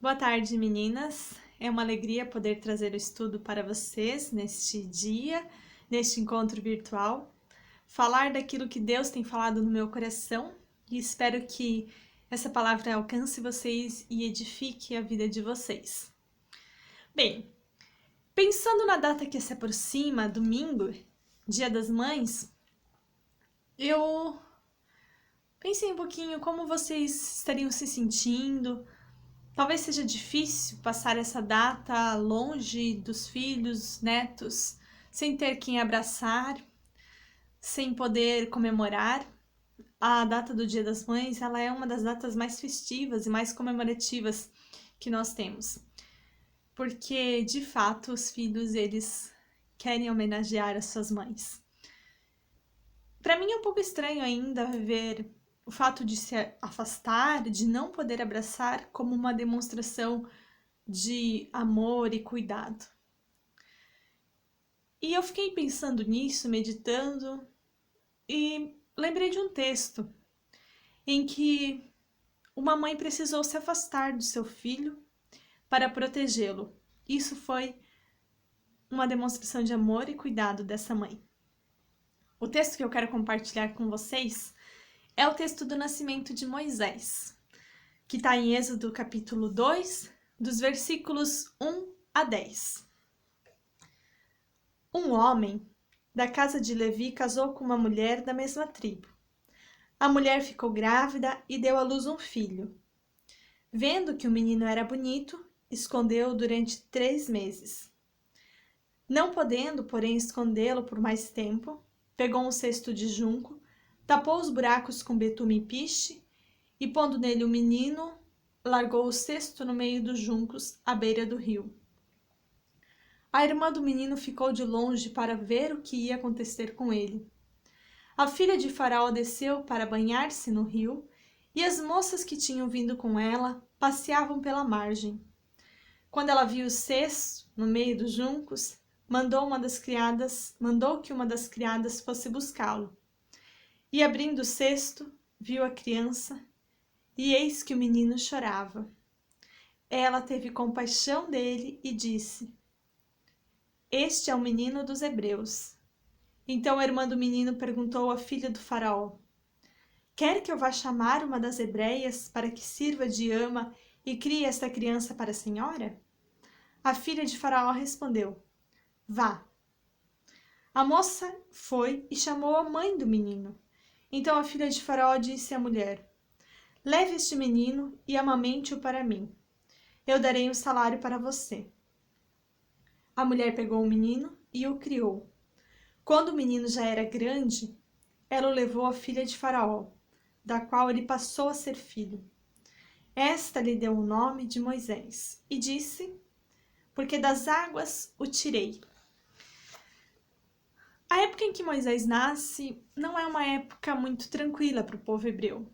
Boa tarde, meninas. É uma alegria poder trazer o estudo para vocês neste dia, neste encontro virtual. Falar daquilo que Deus tem falado no meu coração e espero que essa palavra alcance vocês e edifique a vida de vocês. Bem, pensando na data que se aproxima, domingo, Dia das Mães, eu pensei um pouquinho como vocês estariam se sentindo. Talvez seja difícil passar essa data longe dos filhos, netos, sem ter quem abraçar, sem poder comemorar. A data do Dia das Mães, ela é uma das datas mais festivas e mais comemorativas que nós temos. Porque, de fato, os filhos, eles querem homenagear as suas mães. Para mim é um pouco estranho ainda ver o fato de se afastar, de não poder abraçar, como uma demonstração de amor e cuidado. E eu fiquei pensando nisso, meditando, e lembrei de um texto em que uma mãe precisou se afastar do seu filho para protegê-lo. Isso foi uma demonstração de amor e cuidado dessa mãe. O texto que eu quero compartilhar com vocês é o texto do nascimento de Moisés, que está em Êxodo capítulo 2, dos versículos 1 a 10. Um homem da casa de Levi casou com uma mulher da mesma tribo. A mulher ficou grávida e deu à luz um filho. Vendo que o menino era bonito, escondeu-o durante 3 meses. Não podendo, porém, escondê-lo por mais tempo, pegou um cesto de junco, tapou os buracos com betume e piche, e pondo nele o menino, largou o cesto no meio dos juncos, à beira do rio. A irmã do menino ficou de longe para ver o que ia acontecer com ele. A filha de Faraó desceu para banhar-se no rio, e as moças que tinham vindo com ela passeavam pela margem. Quando ela viu o cesto no meio dos juncos, mandou que uma das criadas fosse buscá-lo. E abrindo o cesto, viu a criança, e eis que o menino chorava. Ela teve compaixão dele e disse: Este é o menino dos hebreus. Então a irmã do menino perguntou à filha do faraó: Quer que eu vá chamar uma das hebreias para que sirva de ama e crie esta criança para a senhora? A filha de faraó respondeu: Vá. A moça foi e chamou a mãe do menino. Então a filha de faraó disse à mulher: Leve este menino e amamente-o para mim. Eu darei um salário para você. A mulher pegou o menino e o criou. Quando o menino já era grande, ela o levou à filha de Faraó, da qual ele passou a ser filho. Esta lhe deu o nome de Moisés e disse: Porque das águas o tirei. A época em que Moisés nasce não é uma época muito tranquila para o povo hebreu.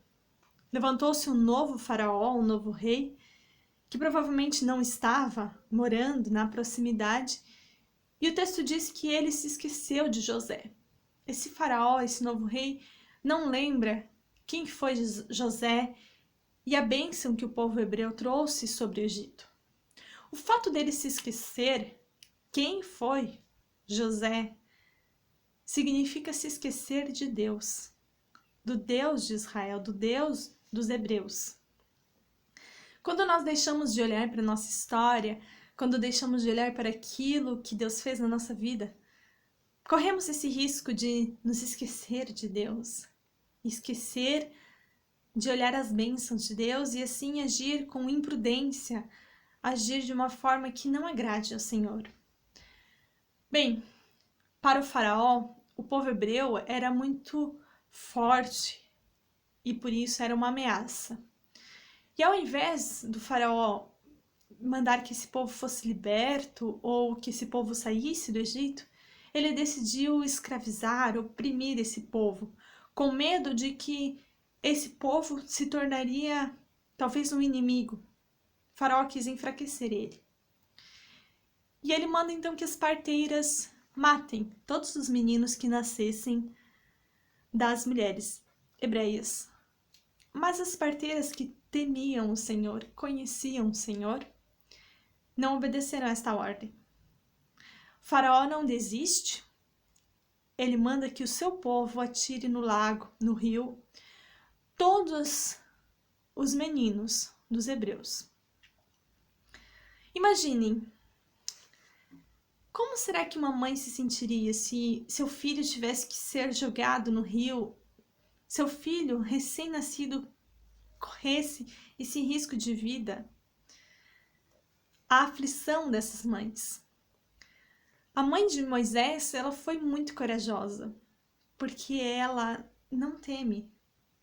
Levantou-se um novo faraó, um novo rei, que provavelmente não estava morando na proximidade, e o texto diz que ele se esqueceu de José. Esse faraó, esse novo rei, não lembra quem foi José e a bênção que o povo hebreu trouxe sobre o Egito. O fato dele se esquecer quem foi José significa se esquecer de Deus, do Deus de Israel, do Deus dos hebreus. Quando nós deixamos de olhar para a nossa história, quando deixamos de olhar para aquilo que Deus fez na nossa vida, corremos esse risco de nos esquecer de Deus, esquecer de olhar as bênçãos de Deus e assim agir com imprudência, agir de uma forma que não agrade ao Senhor. Bem, para o faraó, o povo hebreu era muito forte e por isso era uma ameaça. E ao invés do faraó mandar que esse povo fosse liberto ou que esse povo saísse do Egito, ele decidiu escravizar, oprimir esse povo, com medo de que esse povo se tornaria talvez um inimigo. O faraó quis enfraquecer ele. E ele manda então que as parteiras matem todos os meninos que nascessem das mulheres hebreias. Mas as parteiras que temiam o Senhor, conheciam o Senhor, não obedeceram a esta ordem. O faraó não desiste, ele manda que o seu povo atire no lago, no rio, todos os meninos dos hebreus. Imaginem, como será que uma mãe se sentiria se seu filho tivesse que ser jogado no rio, seu filho recém-nascido corresse esse risco de vida? A aflição dessas mães. A mãe de Moisés, ela foi muito corajosa, porque ela não teme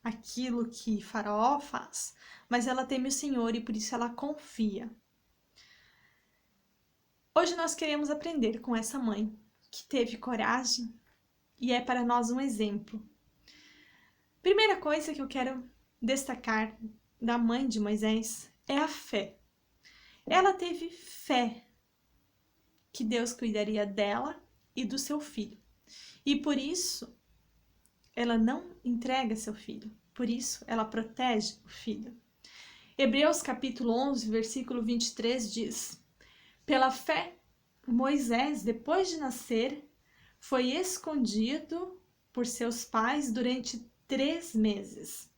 aquilo que Faraó faz, mas ela teme o Senhor e por isso ela confia. Hoje nós queremos aprender com essa mãe, que teve coragem e é para nós um exemplo. Primeira coisa que eu quero destacar da mãe de Moisés é a fé. Ela teve fé que Deus cuidaria dela e do seu filho. E por isso, ela não entrega seu filho. Por isso, ela protege o filho. Hebreus capítulo 11, versículo 23 diz: Pela fé, Moisés, depois de nascer, foi escondido por seus pais durante 3 meses,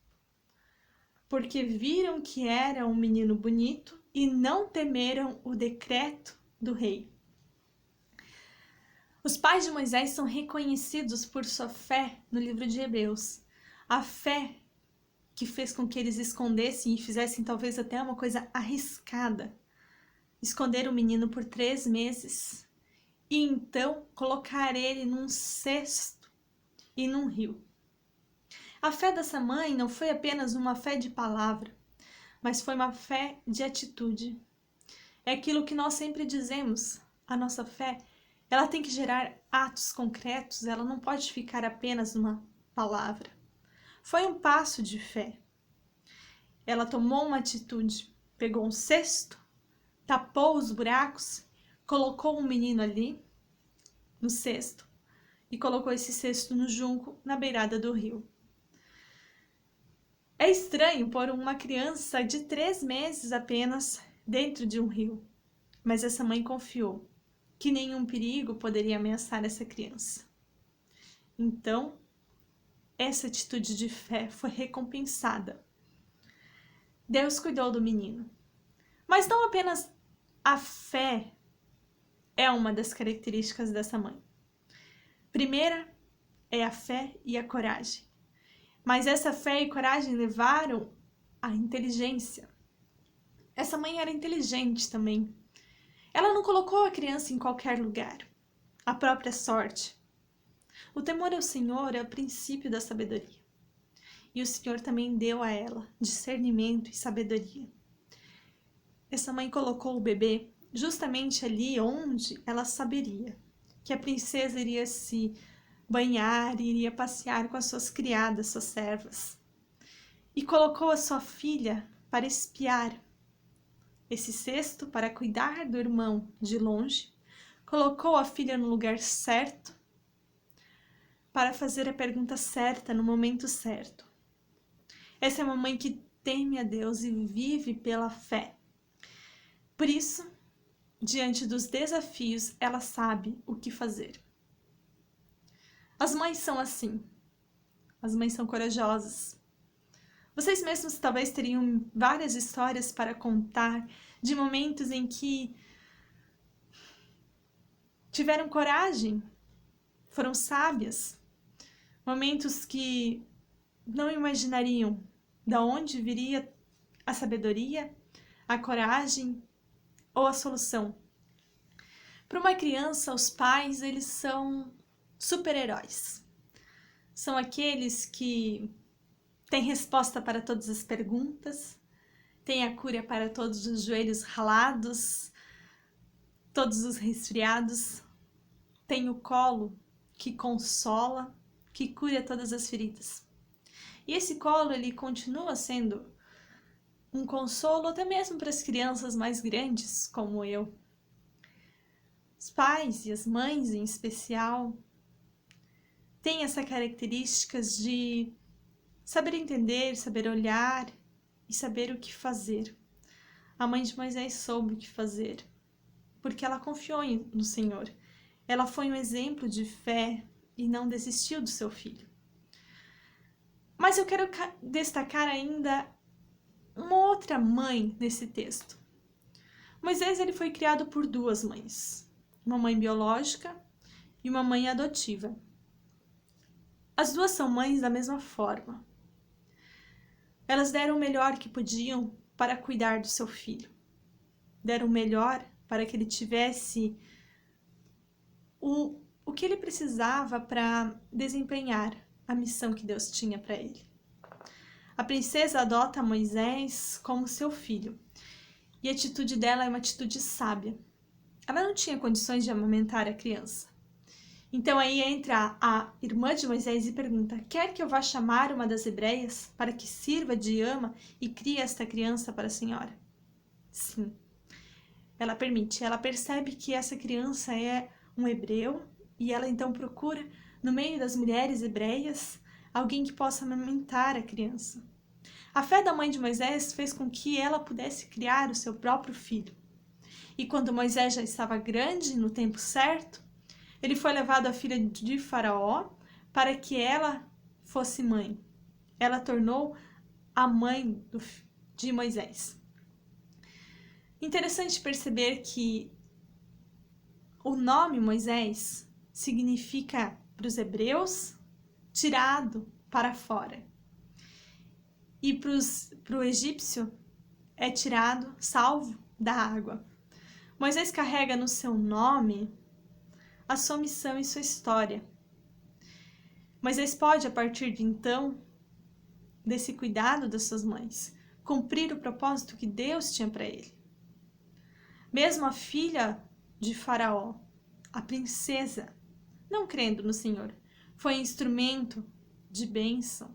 porque viram que era um menino bonito e não temeram o decreto do rei. Os pais de Moisés são reconhecidos por sua fé no livro de Hebreus. A fé que fez com que eles escondessem e fizessem talvez até uma coisa arriscada. Esconder o menino por 3 meses e então colocar ele num cesto e num rio. A fé dessa mãe não foi apenas uma fé de palavra, mas foi uma fé de atitude. É aquilo que nós sempre dizemos, a nossa fé, ela tem que gerar atos concretos, ela não pode ficar apenas numa palavra. Foi um passo de fé. Ela tomou uma atitude, pegou um cesto, tapou os buracos, colocou um menino ali no cesto e colocou esse cesto no junco na beirada do rio. É estranho pôr uma criança de 3 meses apenas dentro de um rio, mas essa mãe confiou que nenhum perigo poderia ameaçar essa criança. Então, essa atitude de fé foi recompensada. Deus cuidou do menino. Mas não apenas a fé é uma das características dessa mãe. Primeira é a fé e a coragem. Mas essa fé e coragem levaram à inteligência. Essa mãe era inteligente também. Ela não colocou a criança em qualquer lugar. A própria sorte. O temor ao Senhor é o princípio da sabedoria. E o Senhor também deu a ela discernimento e sabedoria. Essa mãe colocou o bebê justamente ali onde ela saberia que a princesa iria se banhar e iria passear com as suas criadas, suas servas. E colocou a sua filha para espiar esse cesto, para cuidar do irmão de longe. Colocou a filha no lugar certo, para fazer a pergunta certa no momento certo. Essa é uma mãe que teme a Deus e vive pela fé. Por isso, diante dos desafios, ela sabe o que fazer. As mães são assim. As mães são corajosas. Vocês mesmos talvez teriam várias histórias para contar de momentos em que tiveram coragem, foram sábias, momentos que não imaginariam de onde viria a sabedoria, a coragem ou a solução. Para uma criança, os pais, eles são super-heróis. São aqueles que têm resposta para todas as perguntas, têm a cura para todos os joelhos ralados, todos os resfriados, têm o colo que consola, que cura todas as feridas. E esse colo, ele continua sendo um consolo até mesmo para as crianças mais grandes, como eu. Os pais e as mães, em especial, têm essa característica de saber entender, saber olhar e saber o que fazer. A mãe de Moisés soube o que fazer, porque ela confiou no Senhor. Ela foi um exemplo de fé e não desistiu do seu filho. Mas eu quero destacar ainda uma outra mãe nesse texto. Moisés ele foi criado por duas mães, uma mãe biológica e uma mãe adotiva. As duas são mães da mesma forma. Elas deram o melhor que podiam para cuidar do seu filho. Deram o melhor para que ele tivesse o que ele precisava para desempenhar a missão que Deus tinha para ele. A princesa adota Moisés como seu filho, e a atitude dela é uma atitude sábia. Ela não tinha condições de amamentar a criança. Então aí entra a irmã de Moisés e pergunta: quer que eu vá chamar uma das hebreias para que sirva de ama e crie esta criança para a senhora? Sim, ela permite. Ela percebe que essa criança é um hebreu e ela então procura, no meio das mulheres hebreias, alguém que possa amamentar a criança. A fé da mãe de Moisés fez com que ela pudesse criar o seu próprio filho. E quando Moisés já estava grande, no tempo certo, ele foi levado à filha de Faraó para que ela fosse mãe. Ela tornou a mãe de Moisés. Interessante perceber que o nome Moisés significa, para os hebreus, tirado para fora. E para o egípcio é tirado, salvo da água. Moisés carrega no seu nome a sua missão e sua história. Moisés pode, a partir de então, desse cuidado das suas mães, cumprir o propósito que Deus tinha para ele. Mesmo a filha de Faraó, a princesa, não crendo no Senhor, foi instrumento de bênção,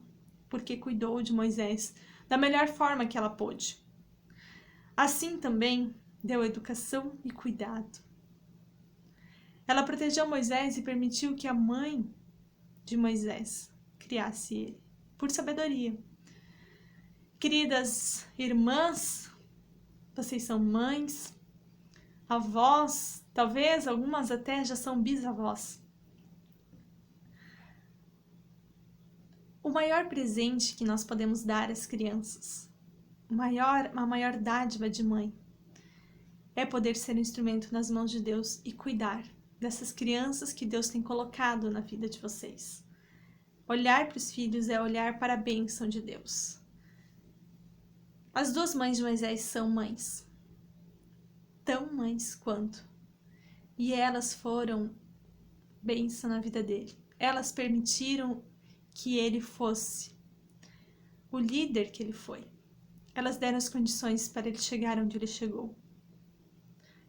porque cuidou de Moisés da melhor forma que ela pôde. Assim também deu educação e cuidado. Ela protegeu Moisés e permitiu que a mãe de Moisés criasse ele, por sabedoria. Queridas irmãs, vocês são mães, avós, talvez algumas até já são bisavós. O maior presente que nós podemos dar às crianças, a maior dádiva de mãe, é poder ser um instrumento nas mãos de Deus e cuidar dessas crianças que Deus tem colocado na vida de vocês. Olhar para os filhos é olhar para a bênção de Deus. As duas mães de Moisés são mães, tão mães quanto, e elas foram bênção na vida dele. Elas permitiram que ele fosse o líder que ele foi. Elas deram as condições para ele chegar onde ele chegou,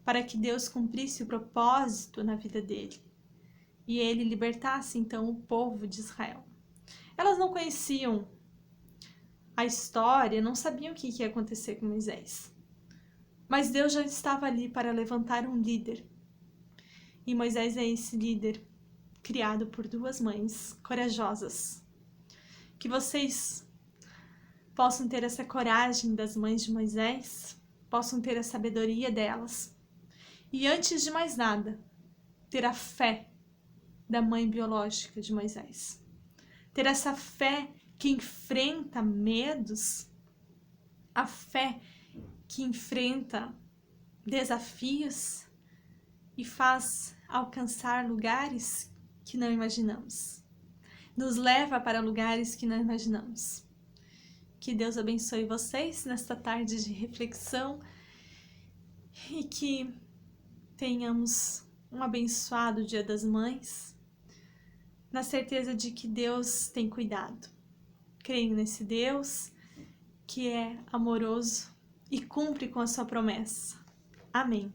para que Deus cumprisse o propósito na vida dele e ele libertasse então o povo de Israel. Elas não conheciam a história, não sabiam o que ia acontecer com Moisés, mas Deus já estava ali para levantar um líder, e Moisés é esse líder criado por duas mães corajosas. Que vocês possam ter essa coragem das mães de Moisés, possam ter a sabedoria delas, e antes de mais nada, ter a fé da mãe biológica de Moisés. Ter essa fé que enfrenta medos, a fé que enfrenta desafios e faz alcançar lugares que não imaginamos. Nos leva para lugares que não imaginamos. Que Deus abençoe vocês nesta tarde de reflexão e que tenhamos um abençoado Dia das Mães, na certeza de que Deus tem cuidado. Creio nesse Deus que é amoroso e cumpre com a sua promessa. Amém.